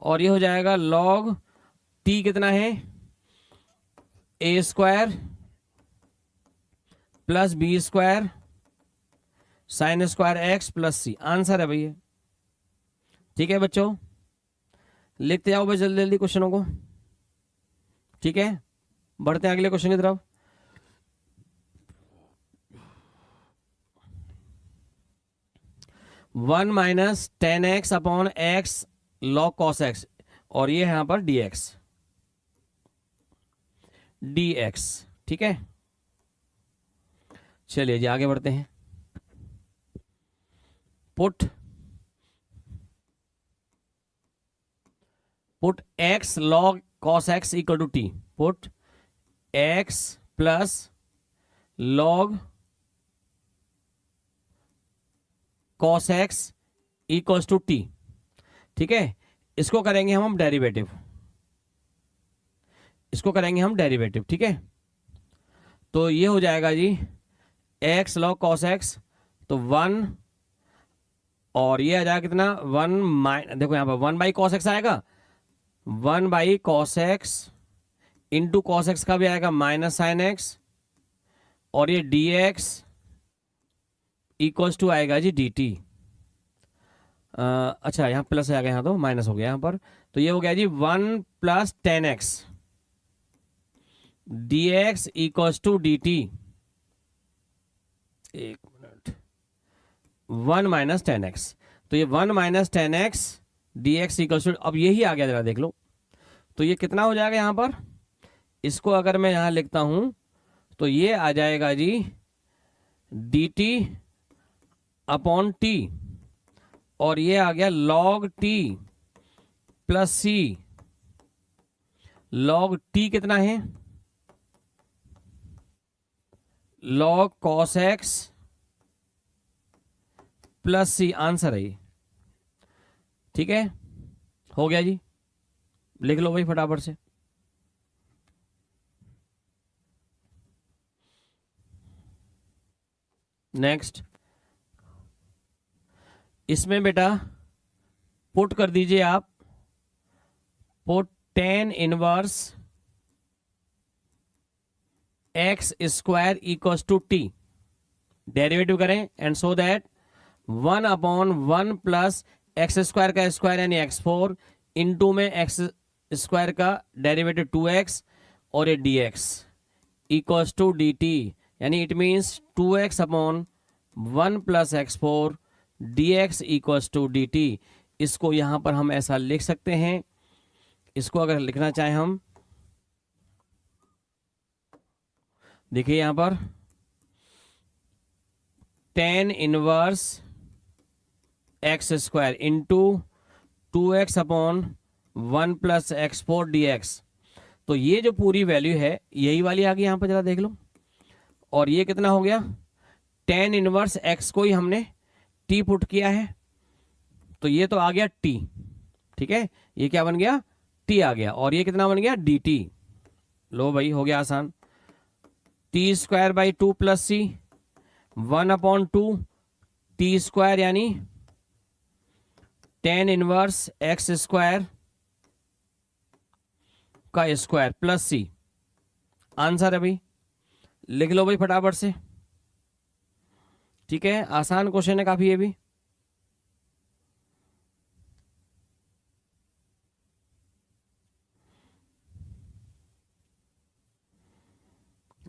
और ये हो जाएगा log टी कितना है a square plus b square sine square x plus c, answer है भैया, ठीक है बच्चों। लिखते जाओ भाई जल्दी जल्दी क्वेश्चनों को, ठीक है। बढ़ते हैं अगले क्वेश्चन की तरफ। One minus 10x upon x log cos x और ये यहां पर dx, ठीक है। चलिए जी आगे बढ़ते हैं, put x log cos x equal to T, put x plus log cos x equals to टी, ठीक है। इसको करेंगे हम डेरिवेटिव, इसको करेंगे हम डेरिवेटिव, ठीक है। तो ये हो जाएगा जी x log cos x, तो 1 और ये आ जाएगा कितना, देखो यहाँ पर 1/cos x आएगा, 1/cos x into cos x का भी आएगा माइनस साइन एक्स, और ये dx इक्वल्स टू आएगा जी dt। अच्छा यहाँ प्लस आ गया, यहाँ तो माइनस हो गया यहाँ पर, तो ये हो गया जी 1 + tan x dx equals to dt। एक मिनट, 1 - tan x, तो ये 1 - tan x dx equals to, अब यही आ गया, जरा देख लो, तो ये कितना हो जाएगा यहाँ पर, इसको अगर मैं यहाँ लिखता हूं तो ये आ जाएगा जी dt अपॉन t, और ये आ गया log t plus c। log t कितना है, log cos x plus c, answer है ये। ठीक है, हो गया जी, लिख लो भाई फटाफट से। नेक्स्ट, इसमें बेटा पुट कर दीजिए आप, put tan inverse x square equals to t, derivative करें, and so that 1/1 plus x square का स्क्वायर यानी x4 इंटू में एक्स स्क्वायर का डेरिवेटिव 2x, और ये dx इक्वल्स टू dt, यानी it means 2x/1 plus x4 dx equals to dt। इसको यहां पर हम ऐसा लिख सकते हैं, इसको अगर लिखना चाहें हम, देखिए यहां पर tan inverse x square into 2x/1 plus x4 dx, तो ये जो पूरी वैल्यू है यही वाली आ गई यहां पर, जरा देख लो, और ये कितना हो गया, tan इनवर्स x को ही हमने t पुट किया है, तो ये तो आ गया t। ठीक है, ये क्या बन गया, t आ गया, और ये कितना बन गया dt। लो भाई, हो गया आसान, t² / 2 प्लस c 1/2 t² यानी tan इनवर्स एक्स स्क्वायर का स्क्वायर प्लस c, आंसर है भाई, लिख लो भाई फटाफट से। ठीक है, आसान क्वेश्चन है काफी ये भी।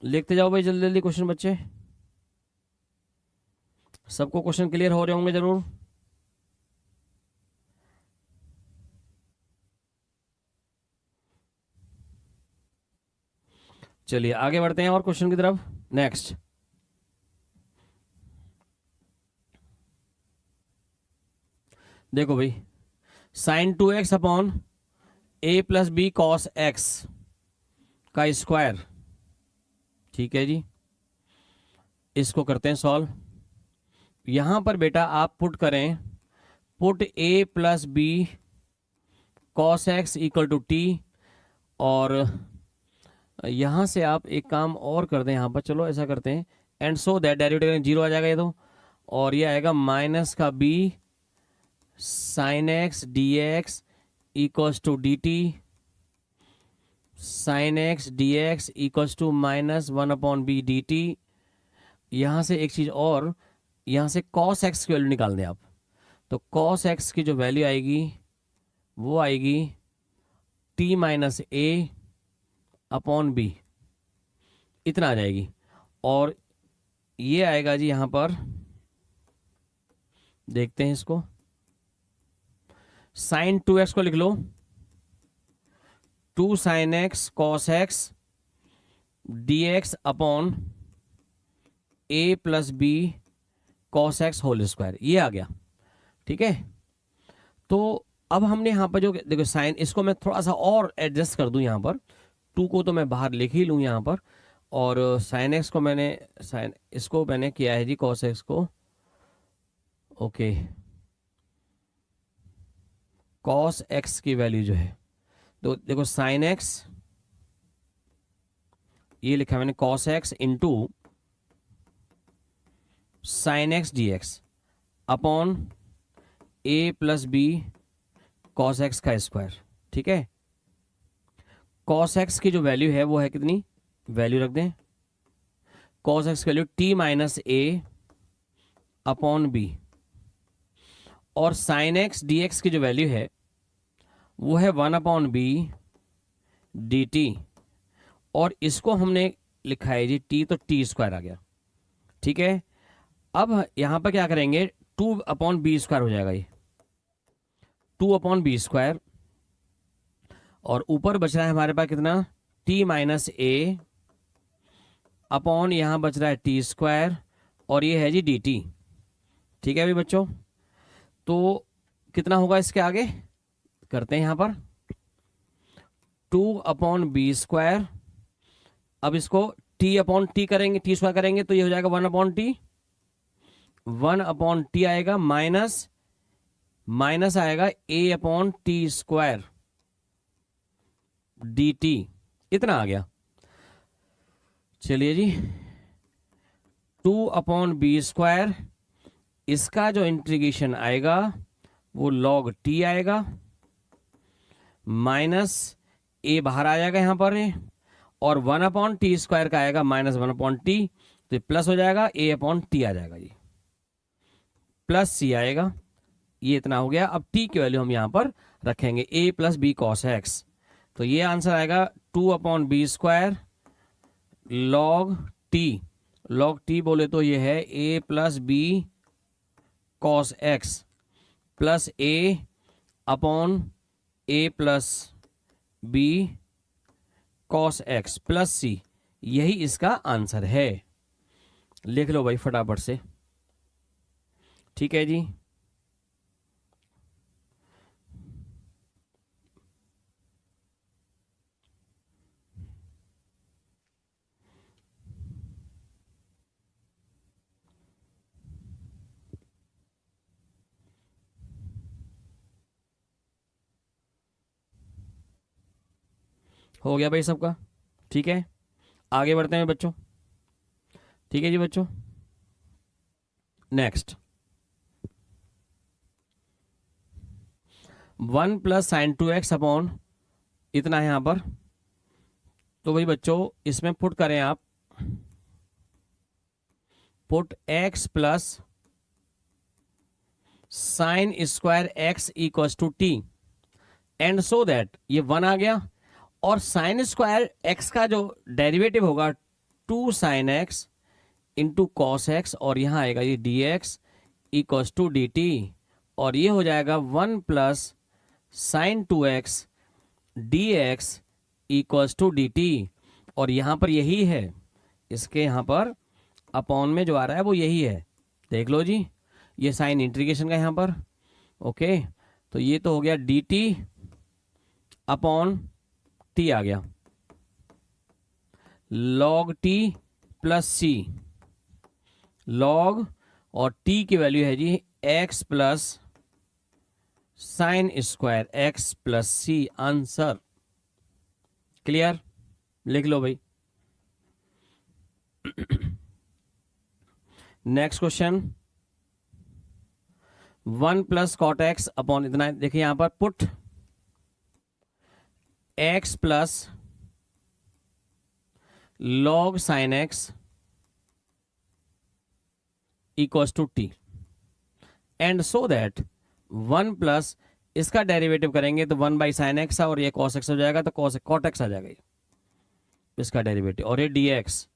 लिखते जाओ भाई जल्दी जल्दी क्वेश्चन बच्चे, सबको क्वेश्चन क्लियर हो रहे होंगे जरूर। चलिए आगे बढ़ते हैं और क्वेश्चन की तरफ। नेक्स्ट, देखो भाई, sine 2x/a + b cos x का स्क्वायर, ठीक है जी, इसको करते हैं सॉल्व। यहां पर बेटा आप पुट करें, put a + b cos x equal to t, और यहां से आप एक काम और कर दें, यहां पर चलो ऐसा करते हैं, एंड सो दैट डेरिवेटिव 0 आ जाएगा ये तो, और ये आएगा माइनस का b sine x dx equals to dt, sine x dx equals to -1/b dt। यहां से एक चीज और, यहां से cos x की वैल्यू निकाल दें आप, तो cos x की जो वैल्यू आएगी वो आएगी t - a/b, इतना आ जाएगी, और ये आएगा जी यहां पर, देखते हैं इसको, साइन 2x को लिख लो, 2 sin x cos x dx upon a + b cos x whole square, ये आ गया। ठीक है, तो अब हमने यहां पर जो देखो साइन, इसको मैं थोड़ा सा और एडजस्ट कर दूं, यहां पर 2 को तो मैं बाहर लिख ही लूं यहां पर, और साइन एक्स को मैंने, साइन इसको मैंने किया है जी cos x को, ओके, cos x की वैल्यू जो है, तो देखो साइन x, ये लिखा मैंने cos x into sine x dx upon a plus b cos x का स्क्वायर। ठीक है, कॉस एक्स की जो वैल्यू है वो है कितनी, वैल्यू रख दें, कॉस एक्स की वैल्यू टी माइनस ए अपॉन बी, और साइन एक्स डी एक्स की जो वैल्यू है वो है 1/b dt, और इसको हमने लिखा है जी t, तो टी स्क्वायर आ गया। ठीक है, अब यहां पर क्या करेंगे, 2/b² हो जाएगा, ये 2/b², और ऊपर बच रहा है हमारे पास कितना, t माइनस ए अपॉन, यहां बच रहा है t², और ये है जी dt। ठीक है अभी बच्चों, तो कितना होगा इसके आगे, करते हैं यहां पर 2/b², अब इसको t/t करेंगे, t² करेंगे तो ये हो जाएगा 1/t, 1/t आएगा, माइनस आएगा a/t² dt, इतना आ गया। चलिए जी, 2/b², इसका जो इंटीग्रेशन आएगा वो log t आएगा, माइनस a बाहर आ जाएगा यहां पर, और 1/t² का आएगा -1/t, तो ये प्लस हो जाएगा, a/t आ जाएगा जी, प्लस c आएगा, ये इतना हो गया। अब t की वैल्यू हम यहां पर रखेंगे a plus b cos x, तो ये आंसर आएगा 2/b² log t बोले तो ये है a plus b cos x plus a plus b cos x plus c, यही इसका आंसर है। लिख लो भाई फटाफट से। ठीक है जी, हो गया भाई सबका। ठीक है, आगे बढ़ते हैं बच्चों। ठीक है जी बच्चों, next 1 plus sine 2x upon, इतना है यहां पर, तो भाई बच्चों इसमें पुट करें आप, put x plus sine square x equal to t, and so that ये 1 आ गया, और साइन स्क्वायर x का जो डेरिवेटिव होगा 2 sine x into cos x, और यहां आएगा ये dx equal to d t, और ये हो जाएगा 1 plus sine 2x dx equals to d t, और यहां पर यही है, इसके यहां पर अपॉन में जो आ रहा है वो यही है, देख लो जी, ये साइन इंटीग्रेशन का यहां पर। ओके, तो ये तो हो गया डी टी अपॉन टी आ गया, log t plus c, log, और t की वैल्यू है जी x plus sine square x plus c, answer. Clear, लिख लो भाई। Next question, 1 plus cot x upon, इतना देखिए यहां पर, put x plus log sine x equals to t, and so that 1 plus, इसका डेरिवेटिव करेंगे तो 1 बाई साइन एक्स, और ये कॉस एक्स हो जाएगा, तो कॉट एक्स आ जाएगा इसका डेरिवेटिव, और ये d x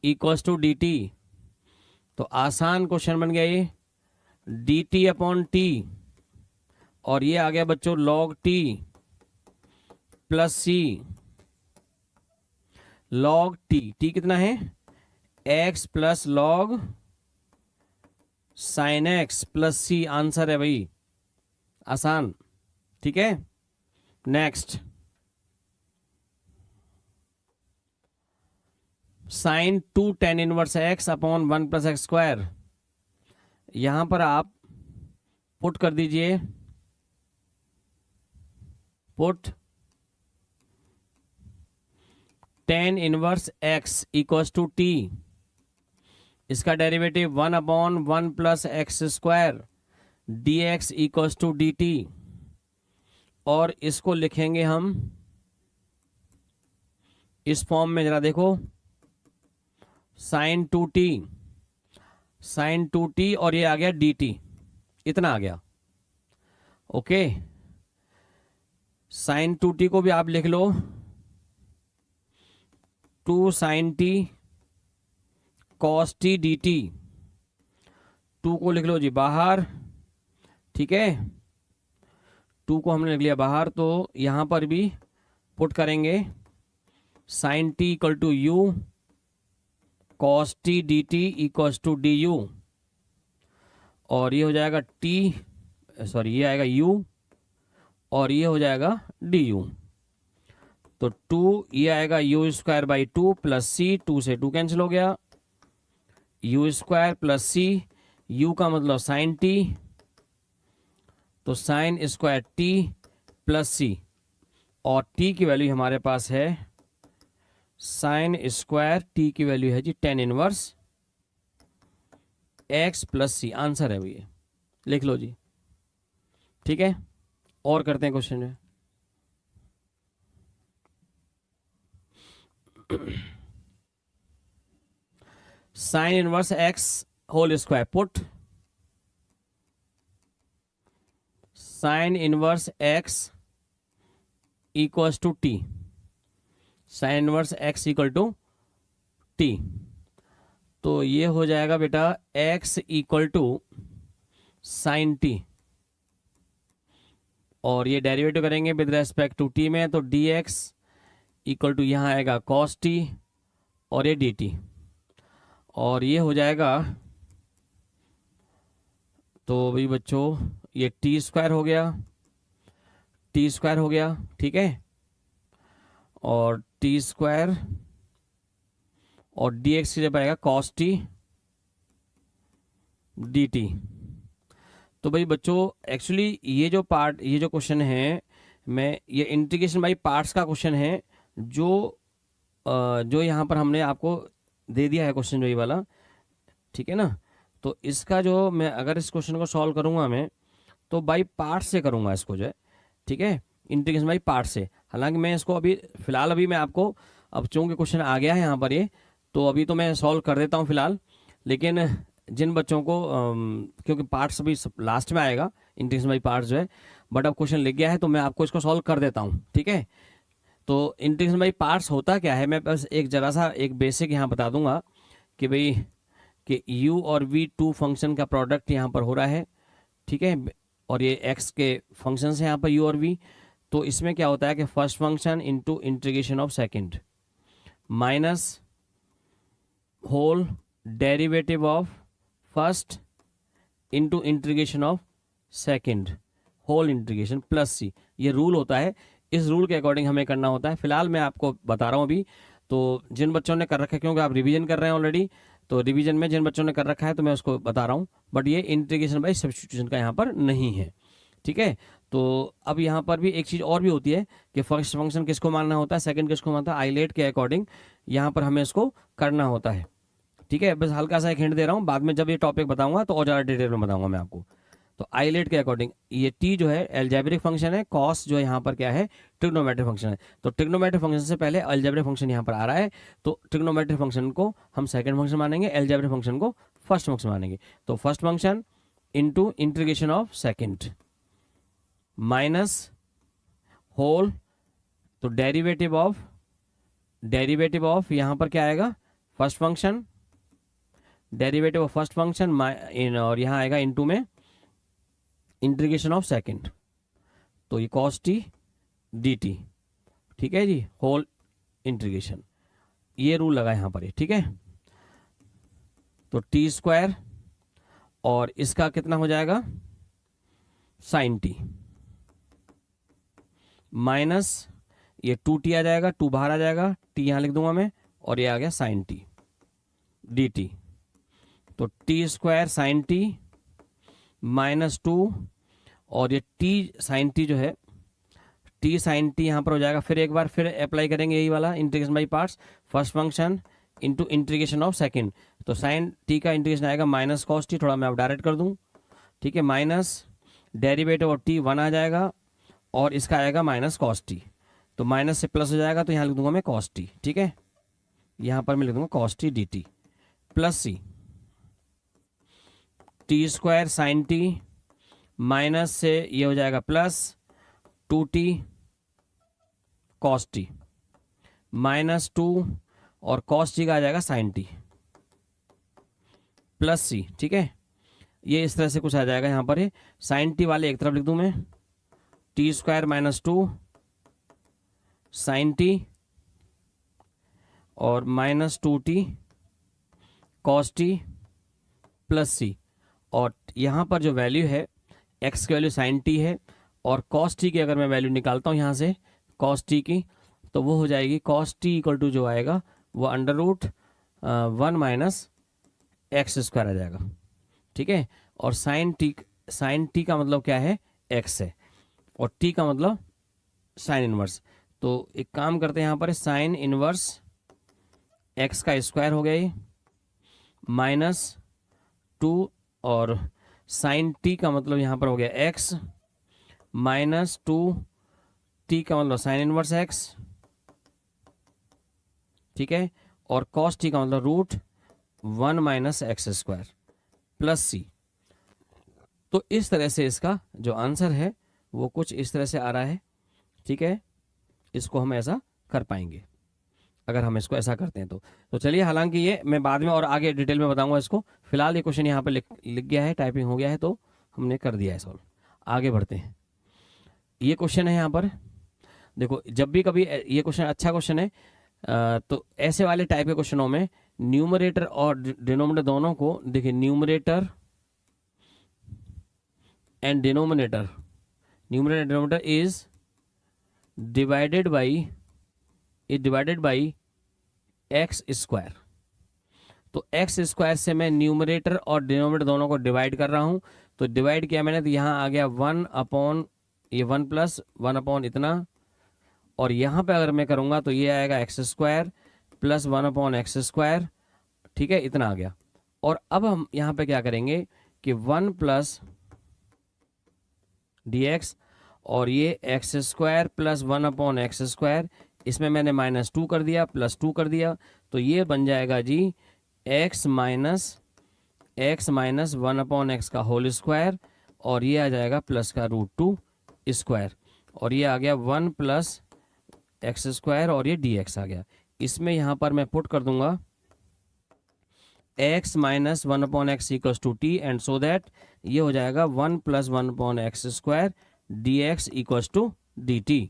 equals to d t, तो आसान क्वेश्चन बन गया ये, डी टी अपॉन टी, और ये आ गया बच्चों log t plus c, log t कितना है, x plus log sine x plus c, answer है भाई, आसान। ठीक है, next, sine 2 tan inverse x upon 1 plus x square, यहां पर आप पुट कर दीजिए, put tan inverse x equals to t, इसका derivative 1/1 plus x square d x equals to d t, और इसको लिखेंगे हम इस फॉर्म में, जरा देखो, sign two t, sine two t, और ये आ गया डी टी, इतना आ गया। ओके, साइन टू टी को भी आप लिख लो, two sine t cos t d t, two को लिख लो जी बाहर, ठीक है, टू को हमने लिख लिया बाहर, तो यहां पर भी पुट करेंगे sine t equal to u cos t d t equals to d u, और ये हो जाएगा टी, सॉरी ये आएगा u, और ये हो जाएगा डी यू। तो 2 ये आएगा u square by 2 plus c, 2 से 2 कैंसिल हो गया, u square plus c, u का मतलब साइन टी, तो sine square t plus c, और टी की वैल्यू हमारे पास है, साइन स्क्वायर टी की वैल्यू है जी tan inverse x plus c, answer है भैया, लिख लो जी। ठीक है, और करते हैं क्वेश्चन में। Sine inverse x whole square, put sine inverse x equals to t, sine inverse x equal to t, तो ये हो जाएगा बेटा x equal to sine t, और ये डेरिवेटिव करेंगे विद रेस्पेक्ट टू टी में, तो डी एक्स इक्वल टू यहाँ आएगा कॉस टी, और ये डी टी, और ये हो जाएगा, तो भाई बच्चों ये टी स्क्वायर हो गया, टी स्क्वायर हो गया, ठीक है, और टी स्क्वायर, और डी एक्स की जगह आएगा कॉस टी डी टी। तो भाई बच्चों एक्चुअली ये जो पार्ट, ये जो क्वेश्चन है, मैं ये इंटीग्रेशन बाई पार्ट्स का क्वेश्चन है, जो यहाँ पर हमने आपको दे दिया है क्वेश्चन जो ये वाला, ठीक है ना। तो इसका जो मैं अगर इस क्वेश्चन को सॉल्व करूँगा मैं, तो बाई पार्ट से करूँगा इसको जो है, ठीक है, इंटीग्रेशन बाई पार्ट से। हालांकि मैं इसको अभी फिलहाल अभी मैं आपको, अब चूँकि क्वेश्चन आ गया है यहाँ पर ये, तो अभी तो मैं सॉल्व कर देता हूँ फिलहाल, लेकिन जिन बच्चों को क्योंकि पार्ट्स अभी लास्ट में आएगा इंटीग्रेशन बाई पार्ट्स जो है, बट अब क्वेश्चन लिख गया है तो मैं आपको इसको सॉल्व कर देता हूँ, ठीक है। तो इंटीग्रेशन बाई पार्ट्स होता क्या है, मैं बस एक जरा सा एक बेसिक यहाँ बता दूंगा कि भाई कि u और v टू फंक्शन का प्रोडक्ट यहाँ पर हो रहा है, ठीक है, और ये x के फंक्शन है यहाँ पर u और v। तो इसमें क्या होता है कि first function into integration of second minus whole derivative of first into integration of second whole integration plus c, ये रूल होता है। इस रूल के अकॉर्डिंग हमें करना होता है। फिलहाल मैं आपको बता रहा हूँ अभी, तो जिन बच्चों ने कर रखा है, क्योंकि आप रिवीजन कर रहे हैं ऑलरेडी, तो रिवीजन में जिन बच्चों ने कर रखा है तो मैं उसको बता रहा हूँ, बट ये इंटीग्रेशन बाय सब्स्टिट्यूशन का यहाँ पर नहीं है, ठीक है। तो अब यहाँ पर भी एक चीज़ और भी होती है कि फर्स्ट फंक्शन किसको मानना होता है, सेकंड किसको मानता है, आइलेट के अकॉर्डिंग यहाँ पर हमें इसको करना होता है, ठीक है। बस हल्का सा एक हिंट दे रहा हूँ, बाद में जब ये टॉपिक बताऊंगा तो और ज़्यादा डिटेल में बताऊंगा मैं आपको। तो आइलेट के अकॉर्डिंग ये टी जो है एल्जेब्रिक फंक्शन है, कॉस जो है यहाँ पर क्या है, ट्रिग्नोमेट्रिक फंक्शन है। तो ट्रिग्नोमेट्रिक फंक्शन से पहले एल्जेब्रिक फंक्शन यहाँ पर आ रहा है, तो ट्रिग्नोमेट्रिक फंक्शन को हम सेकंड फंक्शन मानेंगे, एल्जेब्रिक फंक्शन को फर्स्ट फंक्शन मानेंगे। तो first function into integration of second minus whole, तो डेरिवेटिव ऑफ यहाँ पर क्या आएगा, first function, derivative of first function और यहाँ आएगा इनटू में इंटीग्रेशन ऑफ सेकंड, तो ये कॉस टी डी टी, ठीक है जी, होल इंटीग्रेशन, ये रूल लगा यहाँ पर, ठीक है। तो टी स्क्वायर और इसका कितना हो जाएगा साइन टी माइनस ये 2t आ जाएगा, 2 बाहर आ जाएगा, t यहाँ लिख दूंगा मैं, और ये आ गया साइन टी डी टी। तो T square sine t minus 2, और ये टी साइन टी जो है, टी साइन टी यहाँ पर हो जाएगा, फिर एक बार फिर अप्लाई करेंगे यही वाला integration by parts, first function into integration of second. तो साइन टी का इंटीग्रेशन आएगा माइनस कॉस टी, थोड़ा मैं अब डायरेक्ट कर दूँ, ठीक है, माइनस डेरिवेटिव ऑफ टी 1 आ जाएगा और इसका आएगा माइनस कॉस टी, तो माइनस से प्लस हो जाएगा, तो यहाँ लिख दूंगा मैं कॉस टी। ठीक है, यहाँ पर मैं लिख दूंगा cos t d t plus c t square sine t minus से ये हो जाएगा plus 2t cos T minus 2 और कॉस टी का आ जाएगा साइन टी प्लस सी। ठीक है, ये इस तरह से कुछ आ जाएगा। यहाँ पर ये साइन टी वाले एक तरफ लिख दूं मैं, t square minus 2 sine t और minus 2t cos t plus c. और यहाँ पर जो वैल्यू है x की वैल्यू साइन टी है और कॉस टी की अगर मैं वैल्यू निकालता हूँ यहाँ से कॉस टी की, तो वो हो जाएगी कॉस टी इक्वल टू जो आएगा वो under root 1 minus x square आ जाएगा। ठीक है, और साइन टी का मतलब क्या है, x है, और t का मतलब साइन इनवर्स। तो एक काम करते हैं, यहाँ पर साइन इनवर्स x का स्क्वायर हो गया ये माइनस 2 और साइन टी का मतलब यहाँ पर हो गया x माइनस 2t का मतलब साइन इनवर्स x। ठीक है, और कॉस टी का मतलब root 1 minus x square plus c. तो इस तरह से इसका जो आंसर है वो कुछ इस तरह से आ रहा है। ठीक है, इसको हम ऐसा कर पाएंगे अगर हम इसको ऐसा करते हैं तो चलिए, हालांकि ये मैं बाद में और आगे डिटेल में बताऊंगा इसको। फिलहाल ये क्वेश्चन यहाँ पर लिख गया है, टाइपिंग हो गया है, तो हमने कर दिया है सॉल्व। आगे बढ़ते हैं। ये क्वेश्चन है यहाँ पर, देखो जब भी कभी ये क्वेश्चन अच्छा क्वेश्चन है तो ऐसे वाले टाइप के क्वेश्चनों में न्यूमरेटर और डिनोमिनेटर दोनों को देखिए, numerator and denominator, numerator denominator is divided by x square. तो एक्स स्क्वायर से मैं न्यूमरेटर और डिनोमिनेटर दोनों को डिवाइड कर रहा हूं, तो डिवाइड किया मैंने, तो यहाँ आ गया 1 अपॉन ये 1 प्लस 1 अपॉन इतना, और यहाँ पे अगर मैं करूँगा तो ये आएगा x square plus 1 upon x square. ठीक है, इतना आ गया। और अब हम यहाँ पे क्या करेंगे कि 1 प्लस डी एक्स और ये x square plus 1 upon x square, इसमें मैंने -2 कर दिया प्लस 2 कर दिया, तो ये बन जाएगा जी x माइनस 1 अपॉन एक्स का होल स्क्वायर, और ये आ जाएगा प्लस का √2 स्क्वायर, और ये आ गया 1 प्लस एक्स स्क्वायर और ये dx आ गया। इसमें यहाँ पर मैं पुट कर दूंगा x minus 1 upon x equals to t, and so that ये हो जाएगा 1 plus 1 upon x square dx equals to dt।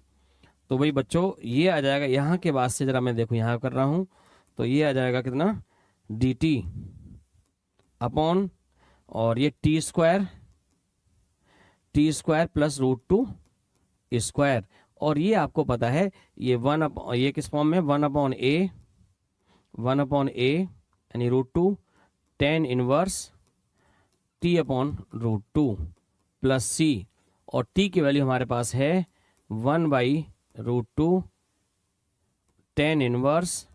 तो भाई बच्चों ये आ जाएगा, यहाँ के बाद से जरा मैं देखूँ यहाँ कर रहा हूँ, तो ये आ जाएगा कितना dt अपॉन, और ये टी स्क्वायर प्लस √2 स्क्वायर, और ये आपको पता है ये ये किस फॉर्म में 1 अपॉन ए यानी √2 tan inverse t upon √2 plus c, और t की वैल्यू हमारे पास है 1/√2 tan इनवर्स,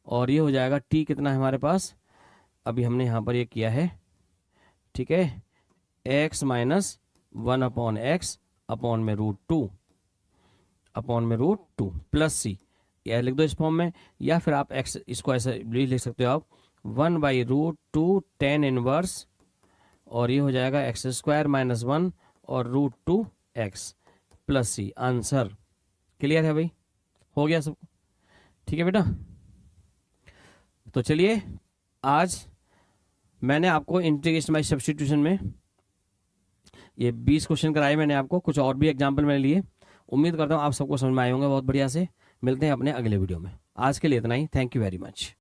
और ये हो जाएगा t कितना है हमारे पास, अभी हमने यहाँ पर ये किया है। ठीक है, x minus 1 upon x upon में √2 प्लस सी, या लिख दो इस फॉर्म में, या फिर आप x इसको ऐसे भी लिख सकते हो आप 1/√2 tan इनवर्स, और ये हो जाएगा एक्स स्क्वायर माइनस 1 और √2x plus c. Answer clear है भाई, हो गया सबको? ठीक है बेटा, तो चलिए आज मैंने आपको इंटीग्रेशन बाय सब्स्टिट्यूशन में ये 20 क्वेश्चन कराए मैंने आपको, कुछ और भी एग्जाम्पल मैंने लिए। उम्मीद करता हूँ आप सबको समझ में आए होंगे बहुत बढ़िया से। मिलते हैं अपने अगले वीडियो में, आज के लिए इतना ही। Thank you very much.